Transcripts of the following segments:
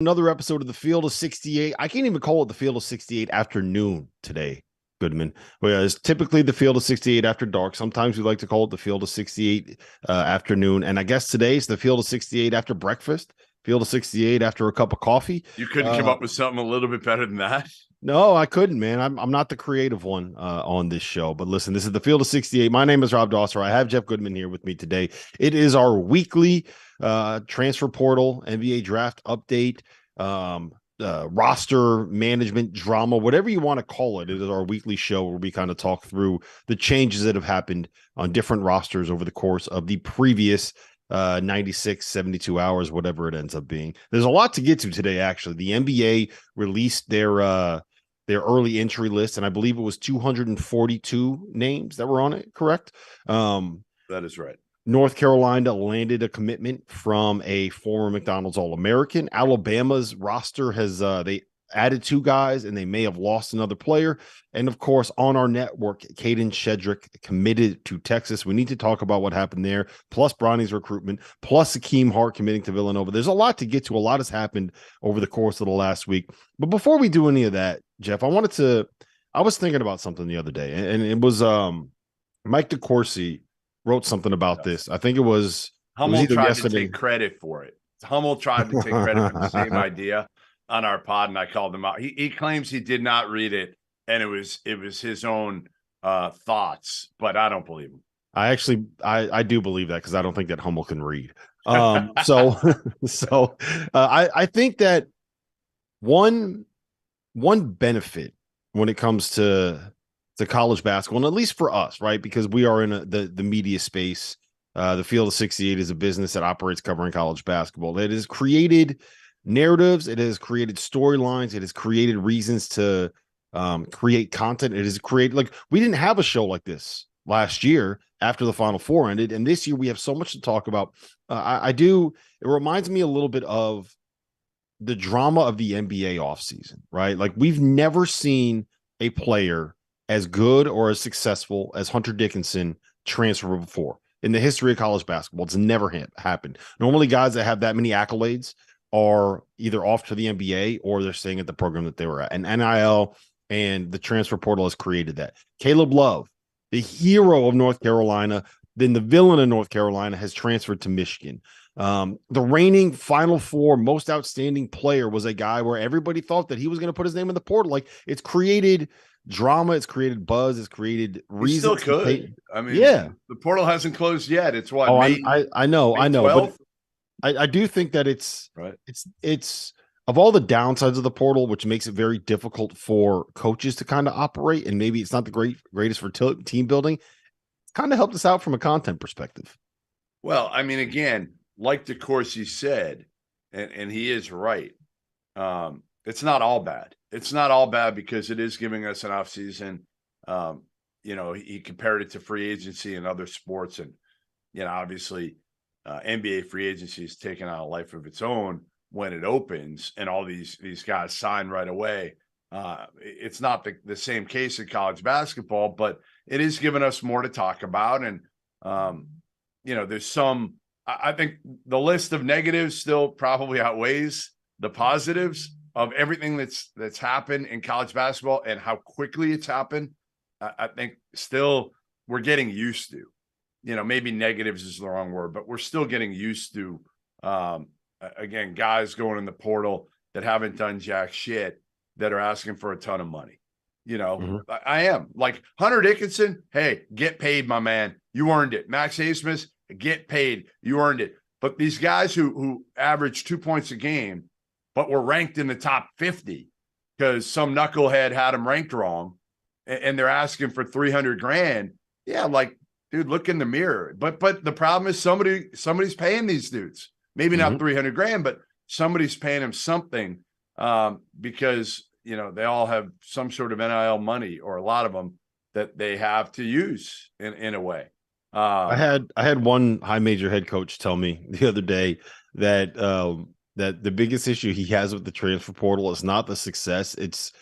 Another episode of the Field of 68. I can't even call it the Field of 68 afternoon today, Goodman. Whereas typically the Field of 68 after dark. Sometimes we like to call it the Field of 68 afternoon. And I guess today's the Field of 68 after breakfast, Field of 68 after a cup of coffee. You couldn't come up with something a little bit better than that? No, I couldn't, man. I'm not the creative one on this show. But listen, this is the Field of 68. My name is Rob Dauster. I have Jeff Goodman here with me today. It is our weekly transfer portal, NBA draft update, roster management drama, whatever you want to call it. It is our weekly show where we kind of talk through the changes that have happened on different rosters over the course of the previous 96, 72 hours, whatever it ends up being. There's a lot to get to today, actually. The NBA released their early entry list, and I believe it was 242 names that were on it, correct? That is right. North Carolina landed a commitment from a former McDonald's All-American. Alabama's roster has they added 2 guys, and they may have lost another player. And of course, on our network, Kadin Shedrick committed to Texas. We need to talk about what happened there, plus Bronny's recruitment, plus Akeem Hart committing to Villanova. There's a lot to get to. A lot has happened over the course of the last week. But before we do any of that, Jeff, I was thinking about something the other day, and it was Mike DeCourcy wrote something about this. I think it was Hummel tried to take credit for it. Hummel tried to take credit for the same idea on our pod, and I called him out. He claims he did not read it, and it was his own thoughts, but I don't believe him. I do believe that, because I don't think that Hummel can read. I think that one benefit when it comes to college basketball, and at least for us, right? Because we are in the media space. The Field of 68 is a business that operates covering college basketball. It has created narratives. It has created storylines. It has created reasons to create content. It has created, like, we didn't have a show like this last year after the Final Four ended. And this year we have so much to talk about. It reminds me a little bit of the drama of the NBA offseason, right? Like, we've never seen a player as good or as successful as Hunter Dickinson transfer before in the history of college basketball. It's never happened. Normally, guys that have that many accolades are either off to the NBA or they're staying at the program that they were at. And NIL and the transfer portal has created that. Caleb Love, the hero of North Carolina, then the villain of North Carolina, has transferred to Michigan. The reigning Final Four most outstanding player was a guy where everybody thought that he was going to put his name in the portal. Like, it's created drama, it's created buzz, it's created reasons. Still could. I mean, yeah, the portal hasn't closed yet. It's what? Oh, May, I know, May I know, 12th? but I do think that it's right. It's of all the downsides of the portal, which makes it very difficult for coaches to kind of operate, and maybe it's not the greatest for team building. It's kind of helped us out from a content perspective. Well, I mean, again, like DeCourcy said, and he is right. It's not all bad. It's not all bad because it is giving us an offseason. He compared it to free agency and other sports. And, obviously NBA free agency is taking on a life of its own when it opens and all these guys sign right away. It's not the same case in college basketball, but it is giving us more to talk about. And, there's some, I think the list of negatives still probably outweighs the positives of everything that's happened in college basketball and how quickly it's happened. I think still we're getting used to, maybe negatives is the wrong word, but we're still getting used to, again, guys going in the portal that haven't done jack shit that are asking for a ton of money. I am like Hunter Dickinson. Hey, get paid, my man. You earned it. Max Haysmith, get paid. You earned it. But these guys who average 2 points a game, but were ranked in the top 50 because some knucklehead had them ranked wrong, and they're asking for $300,000. Yeah, like, dude, look in the mirror. But the problem is somebody's paying these dudes. Maybe not $300,000, but somebody's paying them something because they all have some sort of NIL money, or a lot of them that they have to use in a way. I had one high major head coach tell me the other day that that the biggest issue he has with the transfer portal is not the success. It's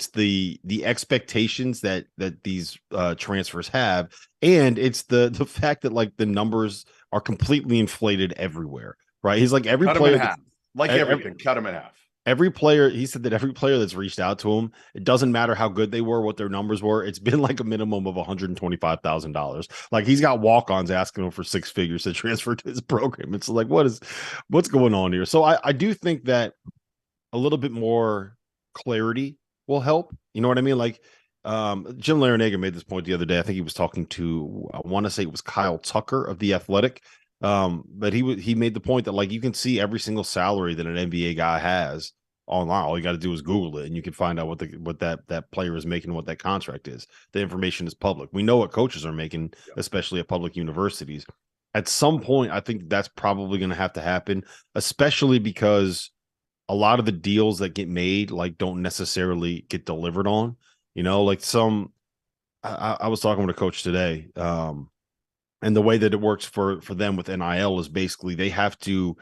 the expectations that these transfers have. And it's the fact that, like, the numbers are completely inflated everywhere, right? He's like, every cut player, them in half. Like everything, cut them in half. every player, he said that every player that's reached out to him, it doesn't matter how good they were, what their numbers were. It's been like a minimum of $125,000. Like he's got walk-ons asking him for six figures to transfer to his program. It's like, what's going on here? So I do think that a little bit more clarity will help. You know what I mean? Like Jim Larinaga made this point the other day. I think he was talking to, I want to say it was Kyle Tucker of The Athletic. But he made the point that like you can see every single salary that an NBA guy has online. All you got to do is Google it, and you can find out what that player is making, what that contract is. The information is public. We know what coaches are making, especially at public universities. At some point, I think that's probably going to have to happen, especially because a lot of the deals that get made like don't necessarily get delivered on. You know, like I was talking with a coach today, and the way that it works for them with NIL is basically they have to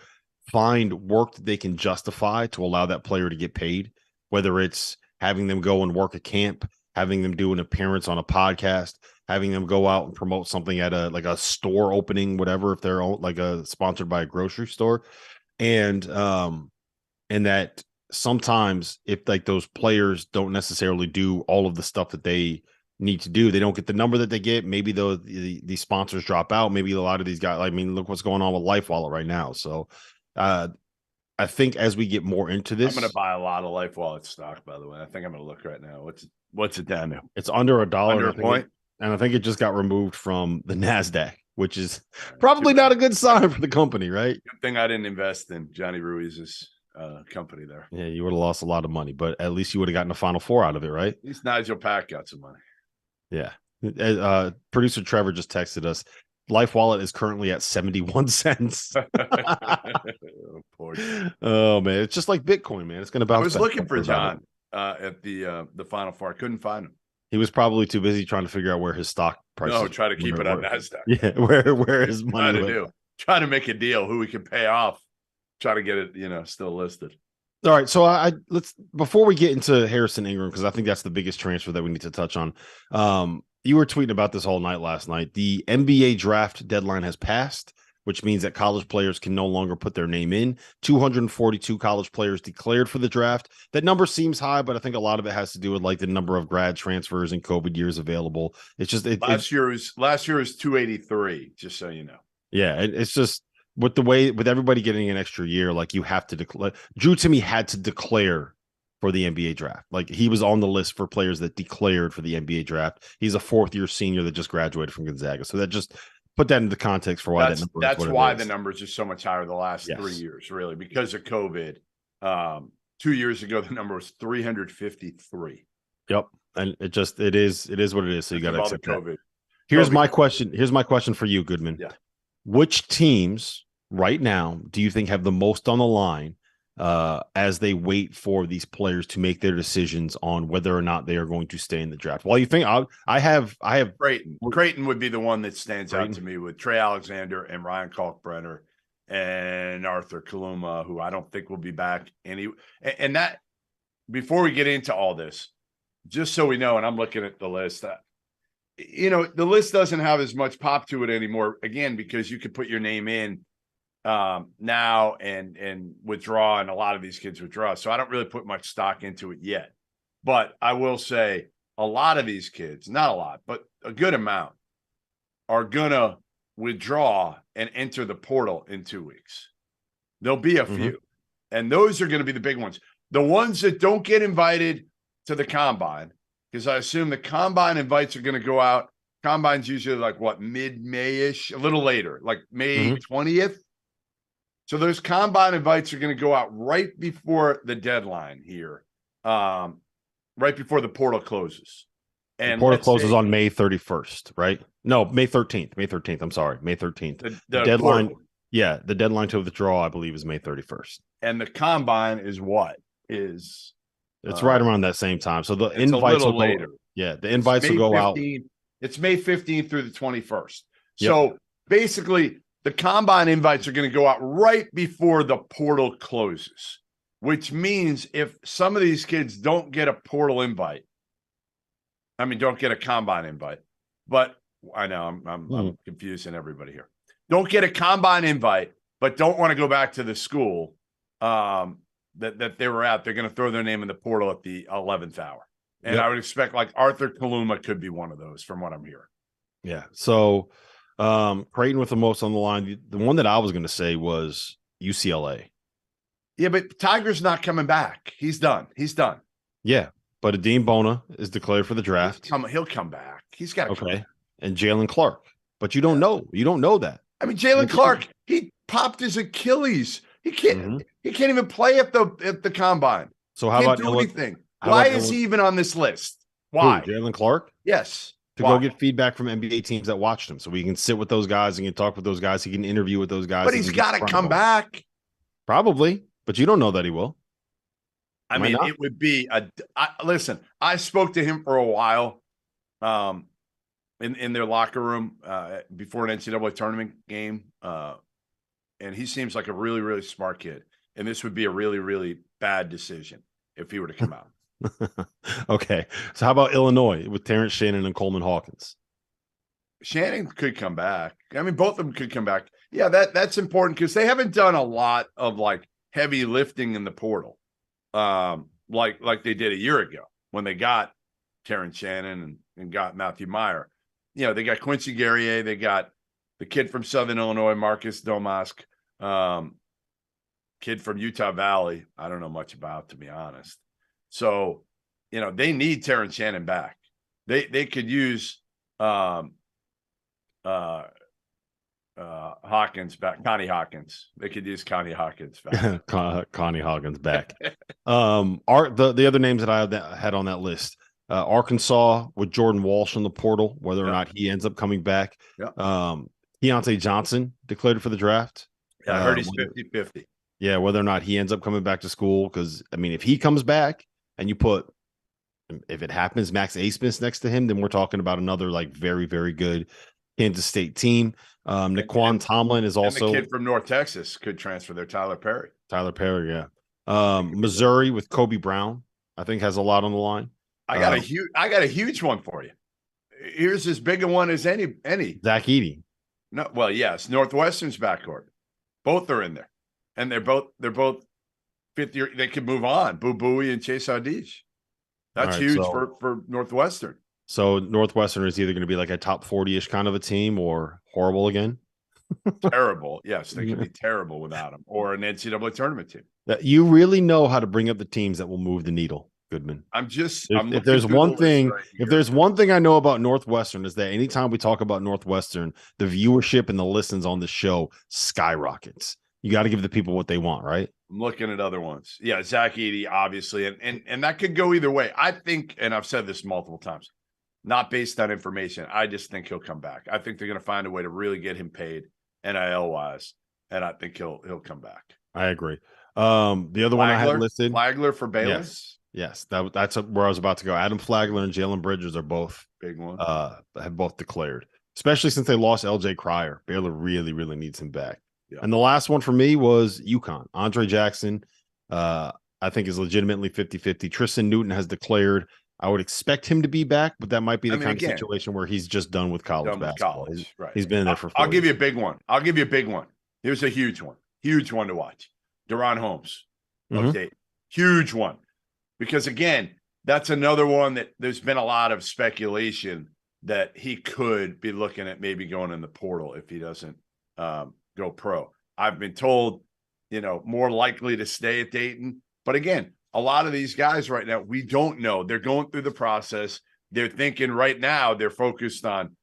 find work that they can justify to allow that player to get paid, whether it's having them go and work a camp, having them do an appearance on a podcast, having them go out and promote something at a store opening, whatever, if they're like sponsored by a grocery store. And that sometimes if like those players don't necessarily do all of the stuff that they need to do, they don't get the number that they get. Maybe the sponsors drop out. Maybe a lot of these guys, I mean, look what's going on with Life Wallet right now. So I think as we get more into this, I'm going to buy a lot of Life Wallet stock, by the way. I think I'm going to look right now. What's it down to? It's under $1. Under a point. And I think it just got removed from the NASDAQ, which is probably not a good sign for the company, right? Good thing I didn't invest in Johnny Ruiz's company there. Yeah, you would have lost a lot of money, but at least you would have gotten a Final Four out of it, right? At least Nigel Pack got some money. Yeah. Producer Trevor just texted us. Life Wallet is currently at 71 cents. Oh man, it's just like Bitcoin, man. It's going to bounce. I was looking for John at the Final Four. I couldn't find him. He was probably too busy trying to figure out where his stock price. No, try to keep it on NASDAQ. Yeah, where his money. Try to make a deal who we can pay off. Try to get it, still listed. All right, so let's before we get into Harrison Ingram, because I think that's the biggest transfer that we need to touch on. You were tweeting about this all night last night. The NBA draft deadline has passed, which means that college players can no longer put their name in. 242 college players declared for the draft. That number seems high, but I think a lot of it has to do with like the number of grad transfers and COVID years available. It's just last year was 283, just so you know. Yeah, it's just with everybody getting an extra year, like you have to declare. Drew Timme had to declare for the NBA draft. Like he was on the list for players that declared for the NBA draft. He's a fourth-year senior that just graduated from Gonzaga. So that just put that into context for why that's why the numbers are so much higher the last 3 years, really, because of COVID. 2 years ago, the number was 353. Yep. And it is what it is. So you got to accept that. Here's my question for you, Goodman. Yeah. Which teams right now do you think have the most on the line as they wait for these players to make their decisions on whether or not they are going to stay in the draft? Well, you think I have Creighton. Creighton would be the one that stands out to me with Trey Alexander and Ryan Kalkbrenner and Arthur Kaluma, who I don't think will be back. And that, before we get into all this, just so we know, and I'm looking at the list, the list doesn't have as much pop to it anymore, again, because you could put your name in now and withdraw, and a lot of these kids withdraw. So I don't really put much stock into it yet. But I will say a lot of these kids, not a lot, but a good amount, are going to withdraw and enter the portal in 2 weeks. There'll be a few. And those are going to be the big ones. The ones that don't get invited to the combine, because I assume the combine invites are going to go out. Combine's usually like mid-May-ish, a little later, like May 20th. So those combine invites are going to go out right before the deadline here, right before the portal closes. And the portal closes on May 31st, right? No, May 13th. May 13th. I'm sorry, May 13th. The deadline. Portal. Yeah, the deadline to withdraw, I believe, is May 31st. And the combine is what? It's right around that same time. So the invites will later. Yeah, the invites will go out. It's May 15th through the 21st. Yep. So basically, the combine invites are going to go out right before the portal closes, which means if some of these kids don't get a portal invite, don't get a combine invite, but I know I'm confusing everybody here. Don't get a combine invite, but don't want to go back to the school. that they were at, they're going to throw their name in the portal at the 11th hour. And Yep. I would expect like Arthur Kaluma could be one of those from what I'm hearing. Yeah. So Creighton with the most on the line. The one that I was going to say was UCLA. Yeah, but Tiger's not coming back. He's done. Yeah. But Adeem Bona is declared for the draft. He'll come back. He's got to come back. And Jalen Clark. But you don't know. You don't know that. I mean, Jalen Clark, he popped his Achilles. He can't even play at the combine. So how about anything? Why is he even on this list? Why? Jalen Clark? Yes. Go get feedback from NBA teams that watched him. So we can sit with those guys and can talk with those guys. He can interview with those guys. But he's got to come back. Probably. But you don't know that he will. I mean, it would be listen, I spoke to him for a while in their locker room before an NCAA tournament game. And he seems like a really, really smart kid. And this would be a really, really bad decision if he were to come out. Okay. So how about Illinois with Terrence Shannon and Coleman Hawkins? Shannon could come back. I mean, both of them could come back. Yeah, that's important because they haven't done a lot of like heavy lifting in the portal. Like they did a year ago when they got Terrence Shannon and got Matthew Meyer. You know, they got Quincy Guerrier, they got the kid from Southern Illinois, Marcus Domask, kid from Utah Valley. I don't know much about, to be honest. So, you know, they need Terrence Shannon back. They could use Hawkins back, Connie Hawkins. They could use Connie Hawkins back. Connie Hawkins back. The other names that I had on that list, Arkansas with Jordan Walsh in the portal, whether or not he ends up coming back. Yeah. Keontae Johnson declared for the draft. Yeah, I heard he's 50-50. Yeah, whether or not he ends up coming back to school, because I mean, if he comes back and you put, if it happens, Max Asmus next to him, then we're talking about another like very, very good Kansas State team. Naquan Tomlin is also the kid from North Texas could transfer there. Tyler Perry, yeah. Missouri with Kobe Brown, I think has a lot on the line. I got a huge one for you. Here's as big a one as any. Zach Edey. No, well, yes, Northwestern's backcourt. Both are in there, and they're both fifth year. They could move on. Boo Buie and Chase Audige. That's huge for Northwestern. So Northwestern is either going to be like a top 40-ish kind of a team or horrible again. Terrible. Yes, they could be terrible without them, or an NCAA tournament team. You really know how to bring up the teams that will move the needle, Goodman. If there's one thing I know about Northwestern is that anytime we talk about Northwestern, the viewership and the listens on the show skyrockets. You got to give the people what they want, right? I'm looking at other ones. Yeah, Zach Edey, obviously, and that could go either way. I think, and I've said this multiple times, not based on information. I just think he'll come back. I think they're going to find a way to really get him paid NIL wise, and I think he'll come back. I agree. The other one I had listed, Flagler for Baylor. Yes, that's where I was about to go. Adam Flagler and Jalen Bridges are both big one. Have both declared, especially since they lost LJ Cryer. Baylor really, really needs him back. Yeah. And the last one for me was UConn. Andre Jackson, I think, is legitimately 50-50. Tristan Newton has declared. I would expect him to be back, but that might be the kind of situation where he's just done with college basketball. He's been in there for 4 I'll give you a big one. Here's a huge one. Huge one to watch. Deron Holmes. Okay. Huge one. Because, again, that's another one that there's been a lot of speculation that he could be looking at maybe going in the portal if he doesn't go pro. I've been told, more likely to stay at Dayton. But, again, a lot of these guys right now, we don't know. They're going through the process. They're thinking right now they're focused on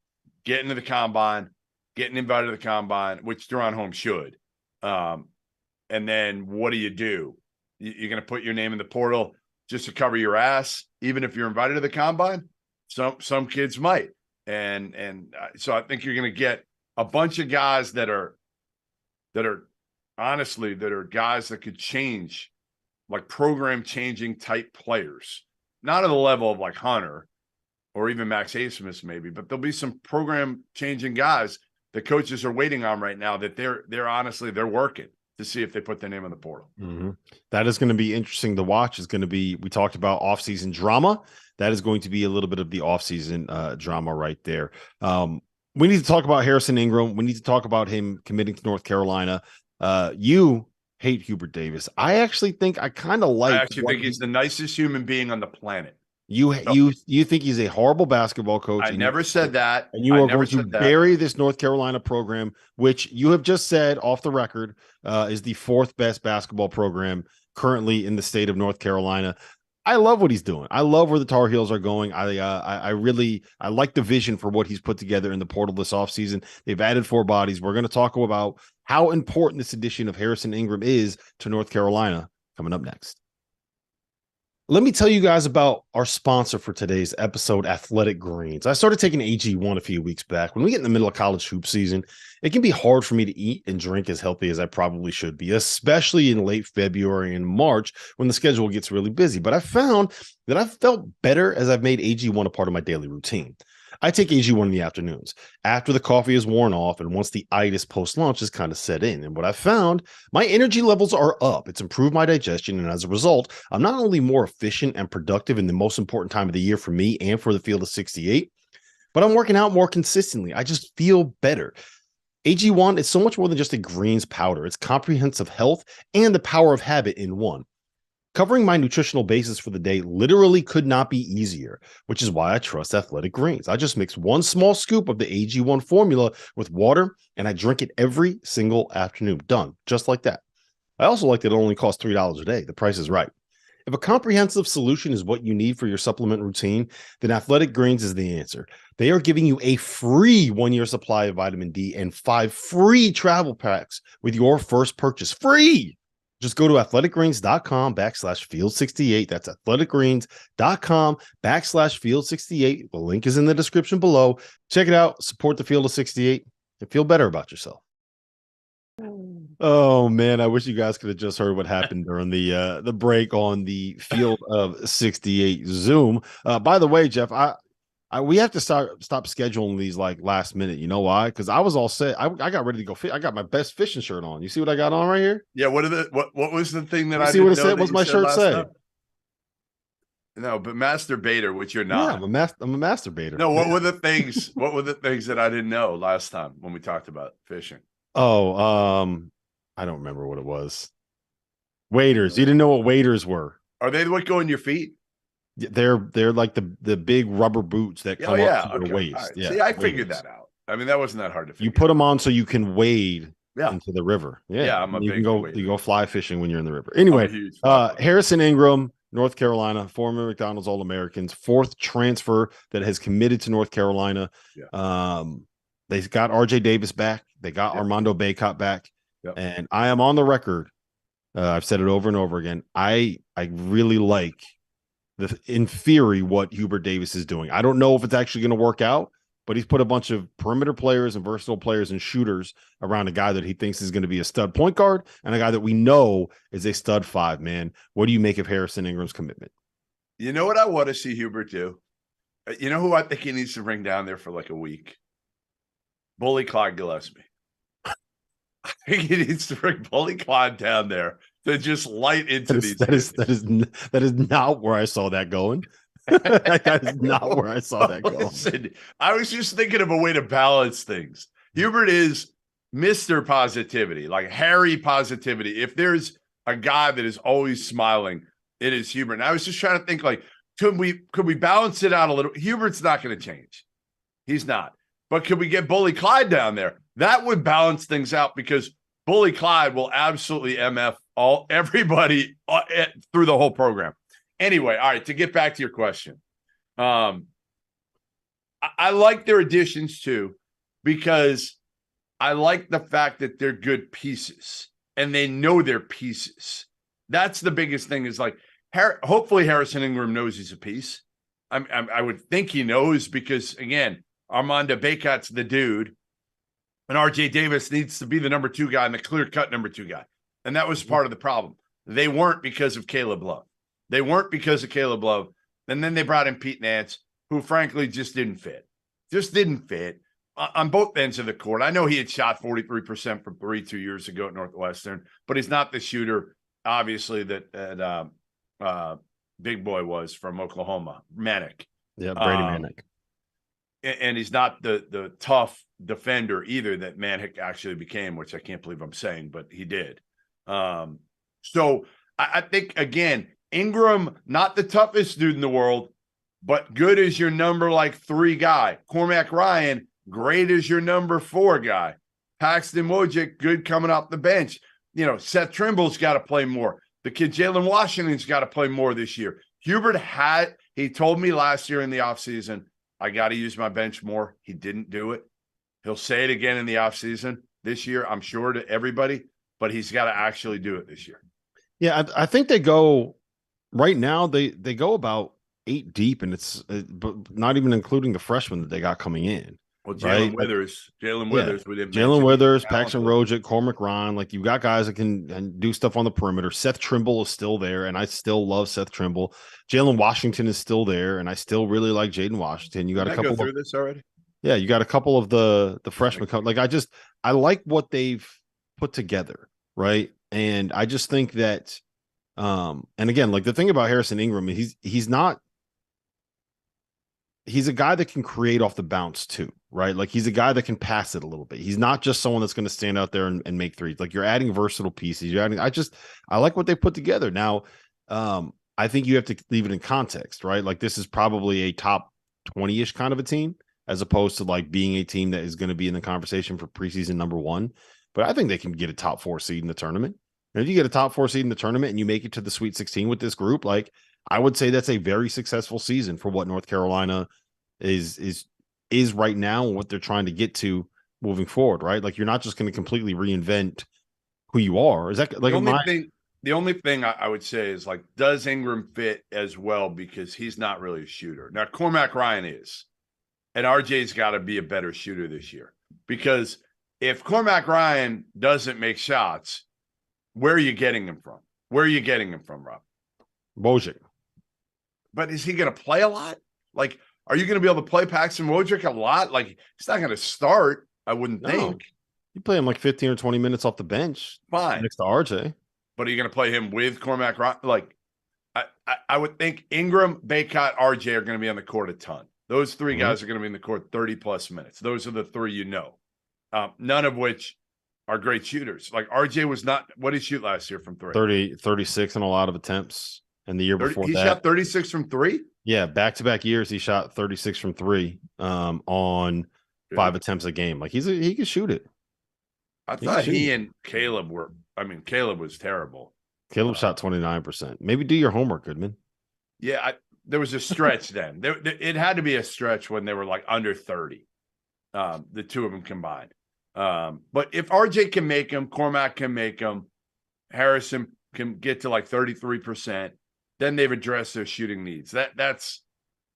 getting to the combine, getting invited to the combine, which Deron Holmes should. And then what do? You're going to put your name in the portal just to cover your ass, even if you're invited to the combine? Some kids might. And so I think you're going to get a bunch of guys that are guys that could change, like program changing type players, not at the level of like Hunter or even Max Asmus maybe, but there'll be some program changing guys that coaches are waiting on right now that they're working to see if they put their name in the portal. Mm-hmm. That is going to be interesting to watch. It's going to be, we talked about offseason drama. That is going to be a little bit of the offseason drama right there. We need to talk about Harrison Ingram. We need to talk about him committing to North Carolina. You hate Hubert Davis. I actually think I kind of I like actually what think he's the nicest human being on the planet. So you think he's a horrible basketball coach, I never said that. and you I are never going to said that. bury this North Carolina program, which you have just said off the record is the fourth best basketball program currently in the state of North Carolina. I love what he's doing. I love where the Tar Heels are going. I really like the vision for what he's put together in the portal this offseason. They've added 4 bodies. We're going to talk about how important this addition of Harrison Ingram is to North Carolina coming up next. Let me tell you guys about our sponsor for today's episode, Athletic Greens. I started taking AG1 a few weeks back. When we get in the middle of college hoop season, it can be hard for me to eat and drink as healthy as I probably should be, especially in late February and March when the schedule gets really busy. But I found that I've felt better as I've made AG1 a part of my daily routine. I take AG1 in the afternoons after the coffee is worn off and once the itis post-lunch is kind of set in. And what I found, my energy levels are up. It's improved my digestion. And as a result, I'm not only more efficient and productive in the most important time of the year for me and for the field of 68, but I'm working out more consistently. I just feel better. AG1 is so much more than just a greens powder. It's comprehensive health and the power of habit in one. Covering my nutritional basis for the day literally could not be easier, which is why I trust Athletic Greens. I just mix 1 small scoop of the AG1 formula with water, and I drink it every single afternoon. Done, just like that. I also like that it only costs $3 a day. The price is right. If a comprehensive solution is what you need for your supplement routine, then Athletic Greens is the answer. They are giving you a free 1-year supply of vitamin D and 5 free travel packs with your first purchase. Free! Just go to athleticgreens.com/field68. That's athleticgreens.com/field68. The link is in the description below. Check it out. Support the field of 68 and feel better about yourself. Oh man, I wish you guys could have just heard what happened during the break on the field of 68 Zoom. By the way, Jeff, we have to stop scheduling these like last minute. You know why? Because I was all set. I got ready to go. I got my best fishing shirt on. You see what I got on right here? Yeah. What was the thing that You I see didn't what it know said? that What's you my said shirt last say? time? No, but masturbator, which you're Yeah, not. I'm a masturbator. No, what were the things? What were the things that I didn't know last time when we talked about fishing? Oh, I don't remember what it was. Waders. You didn't know what waders were. Are they what go in your feet? They're like the big rubber boots that come up to your Okay. waist. All right. Yeah, See, I figured waders. that out. I mean, that wasn't that hard to figure. You put them on so you can wade Yeah. into the river. Yeah, Yeah, I'm a you big can wader. you go fly fishing when you're in the river. I'm Anyway, a huge fly Harrison Ingram, North Carolina, former McDonald's All-Americans, 4th transfer that has committed to North Carolina. Yeah. They got RJ Davis back. They got Armando Bacot back. Yep. And I am on the record. I've said it over and over again. I really like in theory what Hubert Davis is doing. I don't know if it's actually going to work out, but he's put a bunch of perimeter players and versatile players and shooters around a guy that he thinks is going to be a stud point guard and a guy that we know is a stud 5, man. What do you make of Harrison Ingram's commitment? You know what I want to see Hubert do? You know who I think he needs to bring down there for like a week? Bully Clyde Gillespie. I think he needs to bring Bully Clyde down there to just light into these. That is not where I saw that going. That is not where I saw that going. Listen, I was just thinking of a way to balance things. Hubert is Mr. Positivity, like Harry Positivity. If there's a guy that is always smiling, it is Hubert. And I was just trying to think, like, could we balance it out a little? Hubert's not going to change. He's not. But could we get Bully Clyde down there? That would balance things out because Bully Clyde will absolutely MF everybody through the whole program. Anyway, all right, to get back to your question. I like their additions too, because I like the fact that they're good pieces and they know they're pieces. That's the biggest thing is like, hopefully Harrison Ingram knows he's a piece. I would think he knows because, again, Armando Bacot's the dude. And RJ Davis needs to be the number 2 guy and the clear-cut number 2 guy. And that was part of the problem. They weren't because of Caleb Love. And then they brought in Pete Nance, who frankly just didn't fit. On both ends of the court. I know he had shot 43% from 3 2 years ago at Northwestern, but he's not the shooter, obviously, that Big Boy was from Oklahoma, Manic. Yeah, Brady Manic. And he's not the tough defender either that Manic actually became, which I can't believe I'm saying, but he did. So I think, again, Ingram, not the toughest dude in the world, but good as your number like 3 guy. Cormac Ryan, great as your number 4 guy. Paxton Wojcik, good coming off the bench. Seth Trimble's got to play more. The kid Jalen Washington's got to play more this year. Hubert he told me last year in the offseason, I got to use my bench more. He didn't do it. He'll say it again in the offseason this year, I'm sure, to everybody, but he's got to actually do it this year. Yeah, I think they go right now. They go about 8 deep, and it's but not even including the freshmen that they got coming in. Well, Right? Withers, we didn't Jalen Withers, Paxton Wojcik, Cormac Ryan. Like, you got guys that can do stuff on the perimeter. Seth Trimble is still there, and I still love Seth Trimble. Jalen Washington is still there, and I still really like Jaden Washington. You got a couple go through this already. Yeah, you got a couple of the freshmen. Like, I like what they've put together, right? And I just think that, and again, like, the thing about Harrison Ingram, he's a guy that can create off the bounce too, right? Like, he's a guy that can pass it a little bit. He's not just someone that's going to stand out there and make threes. Like, you're adding versatile pieces. I like what they put together. Now, I think you have to leave it in context, right? Like, this is probably a top 20-ish kind of a team, as opposed to like being a team that is going to be in the conversation for preseason number 1. But I think they can get a top 4 seed in the tournament. And if you get a top 4 seed in the tournament and you make it to the Sweet 16 with this group, like, I would say that's a very successful season for what North Carolina is right now and what they're trying to get to moving forward, right? Like, you're not just going to completely reinvent who you are. Is that like the only thing I would say is, like, does Ingram fit as well? Because he's not really a shooter. Now, Cormac Ryan is. And RJ's got to be a better shooter this year, because if Cormac Ryan doesn't make shots, where are you getting him from? Rob? Wojcik. But is he going to play a lot? Like, are you going to be able to play Paxton Wojcik a lot? Like, he's not going to start, I wouldn't think. You play him like 15 or 20 minutes off the bench. Fine. Next to RJ. But are you going to play him with Cormac Ryan? Like, I would think Ingram, Baycott, RJ are going to be on the court a ton. Those 3 guys are going to be in the court 30-plus minutes. Those are the 3 none of which are great shooters. Like, RJ was not – what did he shoot last year from 3? 36 in a lot of attempts. And the year before he shot 36 from 3? Yeah, back-to-back years he shot 36 from 3 on 5 attempts a game. Like, he can shoot it. I thought he and Caleb were – I mean, Caleb was terrible. Caleb shot 29%. Maybe do your homework, Goodman. Yeah, there was a stretch then. It had to be a stretch when they were like under 30, the 2 of them combined. But if RJ can make them, Cormac can make them, Harrison can get to like 33%, then they've addressed their shooting needs. That's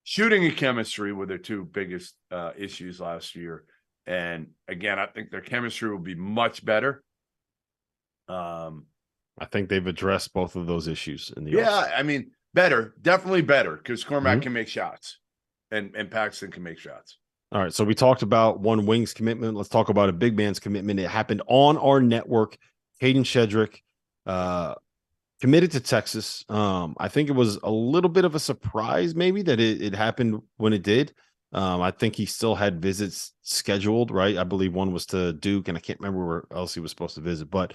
shooting and chemistry were their 2 biggest issues last year. And again, I think their chemistry will be much better. I think they've addressed both of those issues in the offseason. I mean, better, definitely better, because Cormac can make shots and Paxton can make shots. All right, so we talked about one wing's commitment. Let's talk about a big man's commitment. It happened on our network. Kadin Shedrick committed to Texas. I think it was a little bit of a surprise maybe that it happened when it did. I think he still had visits scheduled, right? I believe one was to Duke, and I can't remember where else he was supposed to visit. But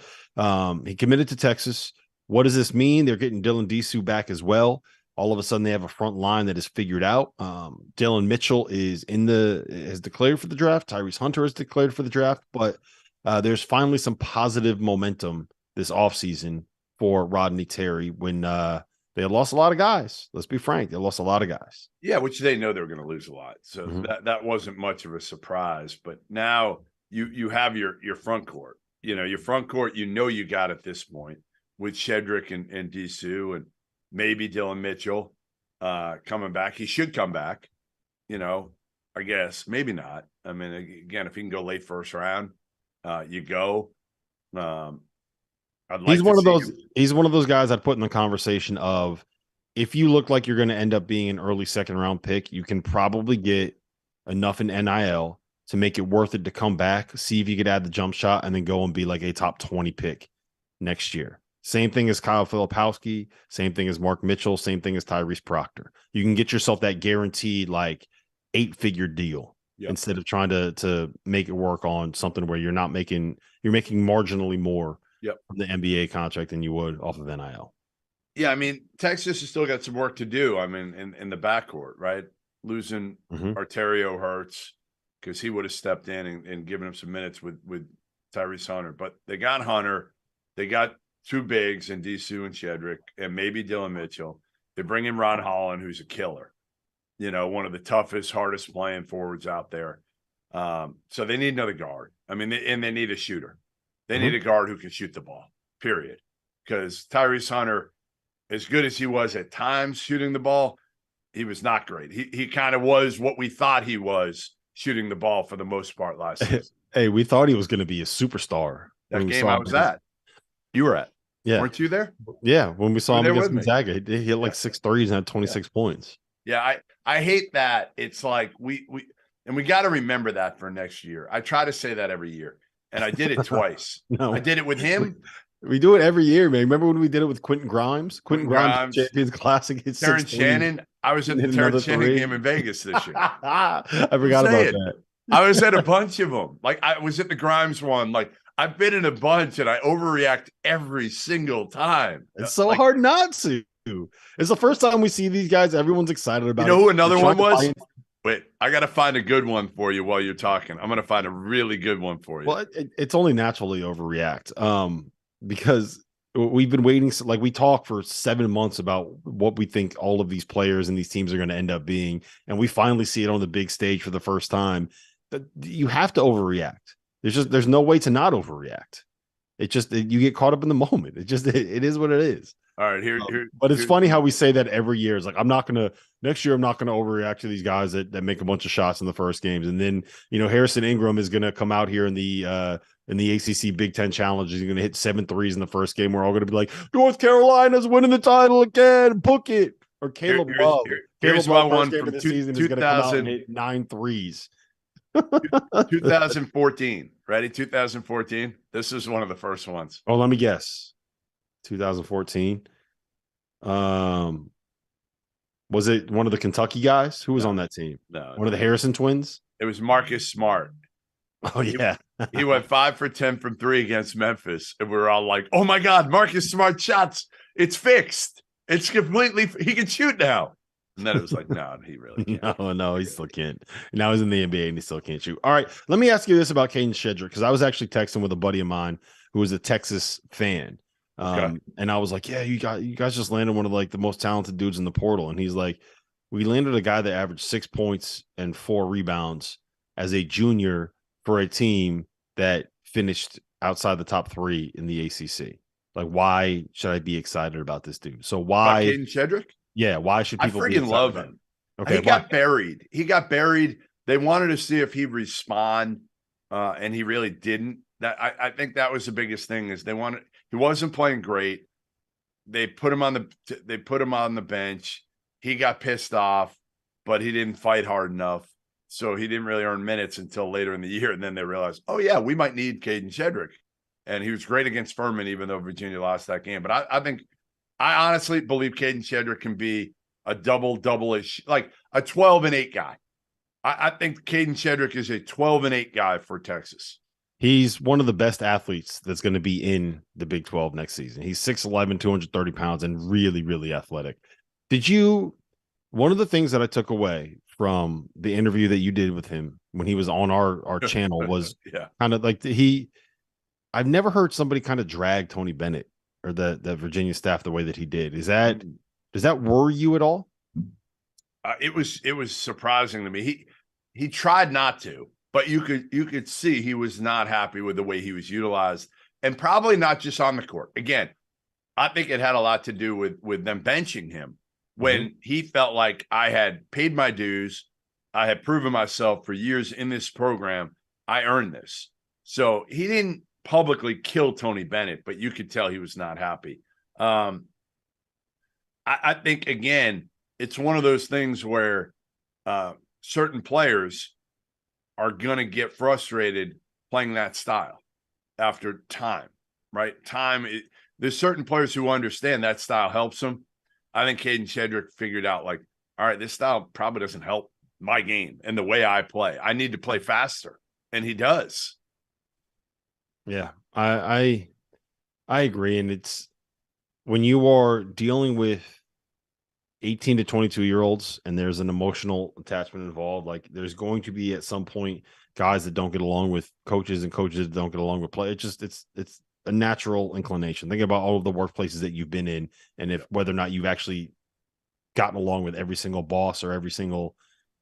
he committed to Texas. What does this mean? They're getting Dylan Disu back as well. All of a sudden, they have a front line that is figured out. Dylan Mitchell has declared for the draft. Tyrese Hunter has declared for the draft. But there's finally some positive momentum this offseason for Rodney Terry when they had lost a lot of guys. Let's be frank. They lost a lot of guys. Yeah, which they know they're going to lose a lot. So that wasn't much of a surprise. But now you have your front court. Your front court, you got at this point with Shedrick and Disu and maybe Dylan Mitchell coming back. He should come back, I guess. Maybe not. I mean, again, if he can go late first round, you go. He's one of those guys I'd put in the conversation of, if you look like you're going to end up being an early second round pick, you can probably get enough in NIL to make it worth it to come back, see if you could add the jump shot, and then go and be like a top 20 pick next year. Same thing as Kyle Filipowski, same thing as Mark Mitchell, same thing as Tyrese Proctor. You can get yourself that guaranteed like 8-figure deal instead of trying to make it work on something where you're making marginally more from the NBA contract than you would off of NIL. Yeah, I mean, Texas has still got some work to do. I mean, in the backcourt, right? Losing Arterio hurts because he would have stepped in and given him some minutes with Tyrese Hunter. But they got Hunter. They got two bigs in Disu and Shedrick and maybe Dylan Mitchell. They bring in Ron Holland, who's a killer. You know, one of the toughest, hardest playing forwards out there. So they need another guard. I mean, they need a shooter. They need a guard who can shoot the ball, period. Because Tyrese Hunter, as good as he was at times shooting the ball, he was not great. He kind of was what we thought he was shooting the ball for the most part last season. Hey, we thought he was going to be a superstar. That game I was at. You were at. Yeah. Weren't you there? Yeah. When we saw him against Gonzaga, he hit like 6 threes and had 26 points. Yeah. I hate that. It's like we got to remember that for next year. I try to say that every year. And I did it twice. No. I did it with him. We do it every year, man. Remember when we did it with Quentin Grimes? Quentin Grimes Champions Classic. Terrence Shannon. I was at the Terrence Shannon game in Vegas this year. I forgot about that. I was at a bunch of them. Like I was at the Grimes one. Like I've been in a bunch and I overreact every single time. It's so hard not to. It's the first time we see these guys. Everyone's excited about it. You know who another one was? Wait, I got to find a good one for you while you're talking. I'm going to find a really good one for you. Well, it's only natural to overreact. Because we've been waiting, like we talk for 7 months about what we think all of these players and these teams are going to end up being, and we finally see it on the big stage for the first time. That you have to overreact. There's no way to not overreact. You get caught up in the moment. It is what it is. All right, here. But it's funny how we say that every year. It's like next year I'm not gonna overreact to these guys that make a bunch of shots in the first games, and then Harrison Ingram is gonna come out here in the ACC Big Ten Challenge. He's going to hit 7 threes in the first game. We're all going to be like, North Carolina's winning the title again. Book it. Or Caleb Love. Here's my one from the season is going to come out and hit 9 threes. 2014. Ready? 2014. This is one of the first ones. Oh, let me guess. 2014. Was it one of the Kentucky guys? Who was on that team? No. One of the Harrison twins? It was Marcus Smart. Oh, yeah. He went 5 for 10 from 3 against Memphis. And we were all like, oh, my God, Marcus Smart shots. It's fixed. It's completely – he can shoot now. And then it was like, no, he really can't. No, he still can't. Now he's in the NBA and he still can't shoot. All right, let me ask you this about Kadin Shedrick, because I was actually texting with a buddy of mine who was a Texas fan. And I was like, yeah, you guys just landed one of like the most talented dudes in the portal. And he's like, we landed a guy that averaged 6 points and 4 rebounds as a junior for a team that finished outside the top 3 in the ACC. Like, why should I be excited about this dude? So why Kadin Shedrick? Yeah, why should people? I freaking love him. Okay, he got buried. They wanted to see if he'd respond, and he really didn't. I think that was the biggest thing is he wasn't playing great. They put him on the bench. He got pissed off, but he didn't fight hard enough. So he didn't really earn minutes until later in the year. And then they realized, oh, yeah, we might need Kadin Shedrick. And he was great against Furman, even though Virginia lost that game. But I honestly believe Kadin Shedrick can be a double-ish, like a 12-8 guy. I think Kadin Shedrick is a 12-8 guy for Texas. He's one of the best athletes that's going to be in the Big 12 next season. He's 6'11", 230 pounds, and really, really athletic. One of the things that I took away from the interview that you did with him when he was on our channel was kind of like I've never heard somebody kind of drag Tony Bennett or the Virginia staff the way that he did. Does that worry you at all? It was surprising to me. He tried not to, but you could see he was not happy with the way he was utilized, and probably not just on the court. Again, I think it had a lot to do with them benching him when he felt like I had paid my dues. I had proven myself for years in this program. I earned this. So he didn't publicly kill Tony Bennett, but you could tell he was not happy. I think, again, it's one of those things where certain players are going to get frustrated playing that style after time, right? There's certain players who understand that style helps them. I think Kadin Shedrick figured out, like, all right, this style probably doesn't help my game and the way I play. I need to play faster, and he does. Yeah, I I agree. And it's when you are dealing with 18 to 22-year-olds and there's an emotional attachment involved, like there's going to be at some point guys that don't get along with coaches and coaches that don't get along with players. It's a natural inclination. Think about all of the workplaces that you've been in and if whether or not you've actually gotten along with every single boss or every single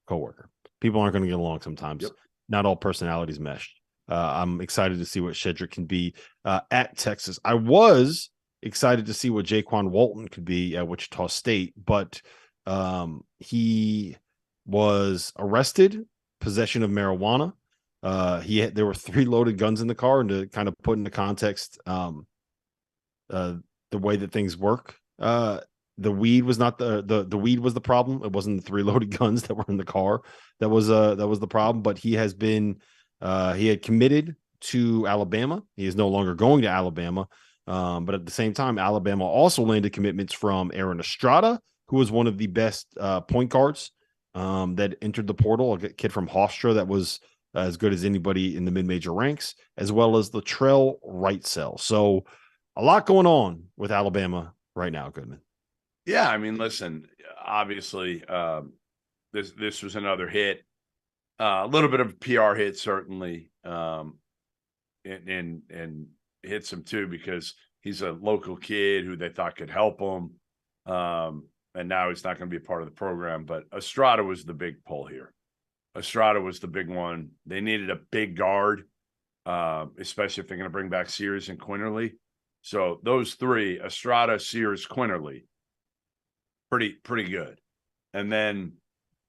coworker. People aren't going to get along sometimes. Yep. Not all personalities meshed. I'm excited to see what Shedrick can be at Texas. I was excited to see what Jaquan Walton could be at Wichita State, but he was arrested, possession of marijuana. There were 3 loaded guns in the car, and to kind of put into context the way that things work, the weed was not the weed was the problem. It wasn't the 3 loaded guns that were in the car that was the problem. But he has been he had committed to Alabama. He is no longer going to Alabama. But at the same time, Alabama also landed commitments from Aaron Estrada, who was one of the best point guards that entered the portal. A kid from Hofstra that was as good as anybody in the mid-major ranks, as well as Latrell Wrightsell. So a lot going on with Alabama right now, Goodman. Yeah, I mean, listen, obviously, this was another hit, a little bit of a PR hit, certainly, and hits him too because he's a local kid who they thought could help him, and now he's not going to be a part of the program. But Estrada was the big pull here. Estrada was the big one. They needed a big guard, especially if they're going to bring back Sears and Quinterly. So those 3, Estrada, Sears, Quinterly, pretty good. And then,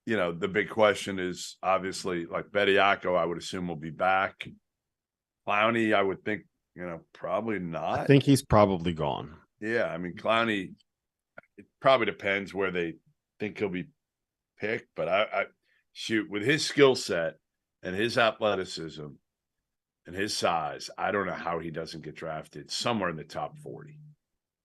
the big question is obviously like Bediako, I would assume will be back. Clowney, I would think, probably not. I think he's probably gone. Yeah, I mean, Clowney, it probably depends where they think he'll be picked, but I shoot, with his skill set and his athleticism and his size, I don't know how he doesn't get drafted somewhere in the top 40.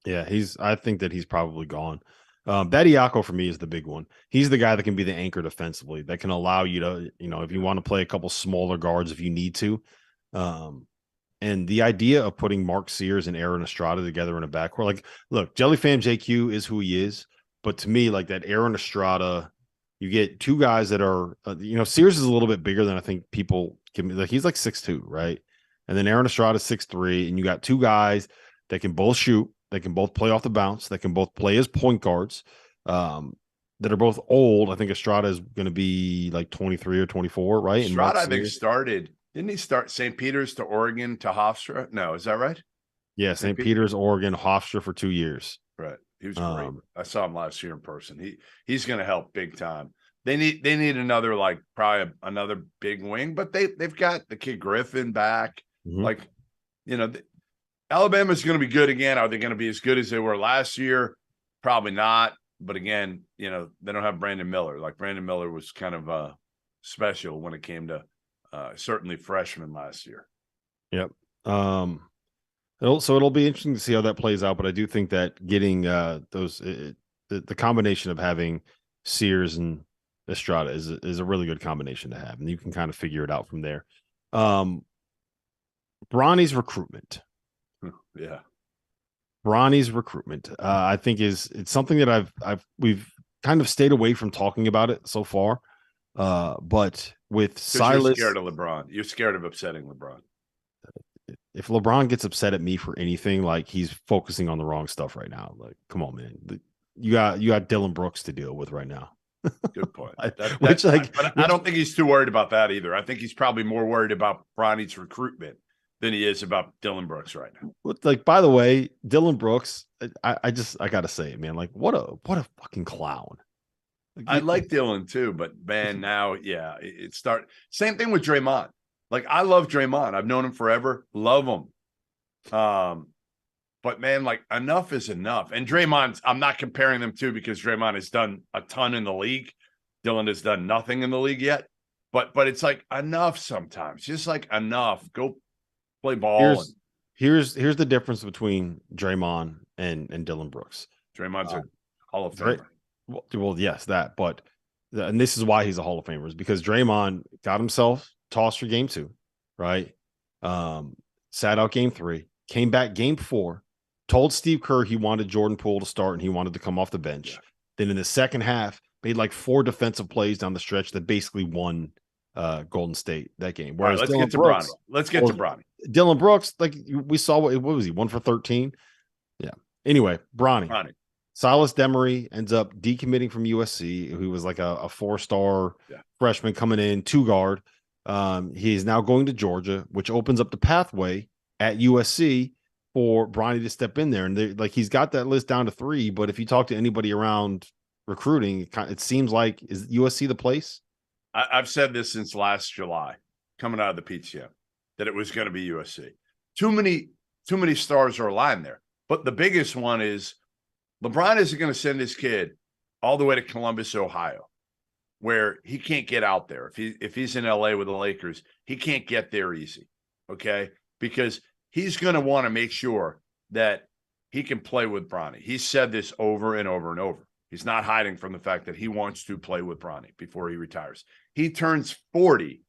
Yeah, I think that he's probably gone. Bediako for me is the big one. He's the guy that can be the anchor defensively, that can allow you to, if you want to play a couple smaller guards if you need to. And the idea of putting Mark Sears and Aaron Estrada together in a backcourt, like, look, Jellyfam JQ is who he is, but to me, like that Aaron Estrada, you get 2 guys that are, Sears is a little bit bigger than I think people give me. Like he's like 6'2", right? And then Aaron Estrada 6'3", and you got 2 guys that can both shoot. They can both play off the bounce. They can both play as point guards that are both old. I think Estrada is going to be like 23 or 24, right? Estrada, I think, didn't he start St. Peter's to Oregon to Hofstra? No, is that right? Yeah, St. Peter's, Oregon, Hofstra for 2 years. Right. He was great. I saw him last year in person. He's going to help big time. They need another, like, probably another big wing, but they've got the kid Griffin back. Mm-hmm. Like, Alabama's going to be good again. Are they going to be as good as they were last year? Probably not. But again, they don't have Brandon Miller. Like Brandon Miller was kind of special when it came to certainly freshman last year. Yep. So it'll be interesting to see how that plays out. But I do think that getting the combination of having Sears and Estrada is a really good combination to have, and you can kind of figure it out from there. Bronny's recruitment. Yeah. Bronny's recruitment, I think it's something that we've kind of stayed away from talking about it so far. But with Silas, you're scared of LeBron. You're scared of upsetting LeBron. If LeBron gets upset at me for anything, like he's focusing on the wrong stuff right now. Like, come on, man. You got Dillon Brooks to deal with right now. Good point. I don't think he's too worried about that either. I think he's probably more worried about Bronny's recruitment than he is about Dillon Brooks right now. Like, by the way, Dillon Brooks, I gotta say it, man. Like, what a fucking clown. I like Dillon too, but man, now, yeah, same thing with Draymond. Like, I love Draymond. I've known him forever. Love him. But man, like, enough is enough. And Draymond, I'm not comparing them to, because Draymond has done a ton in the league. Dillon has done nothing in the league yet. But it's like enough sometimes. Just like enough. Go play ball. Here's the difference between Draymond and Dillon Brooks. Draymond's a Hall of Famer. Well, yes, that. But and this is why he's a Hall of Famer, is because Draymond got himself tossed for game 2, right? Sat out game 3, came back game 4, told Steve Kerr he wanted Jordan Poole to start and he wanted to come off the bench. Yeah. Then in the second half, made like 4 defensive plays down the stretch that basically won Golden State that game. All right, Whereas let's Dylan get to Bronny. Brooks, Let's get to Bronny. Dylan Brooks, like we saw, what was he, 1 for 13? Yeah. Anyway, Bronny. Silas Demery ends up decommitting from USC, who was like a 4-star freshman coming in, 2-guard. He is now going to Georgia, which opens up the pathway at USC for Bronny to step in there. And like he's got that list down to 3, but if you talk to anybody around recruiting, it seems like, is USC the place? I've said this since last July, coming out of the PTM, that it was going to be USC. Too many stars are aligned there. But the biggest one is LeBron isn't going to send his kid all the way to Columbus, Ohio, where he can't get out there. If he's in LA with the Lakers, he can't get there easy, okay? Because he's going to want to make sure that he can play with Bronny. He's said this over and over and over. He's not hiding from the fact that he wants to play with Bronny before he retires. He turns 40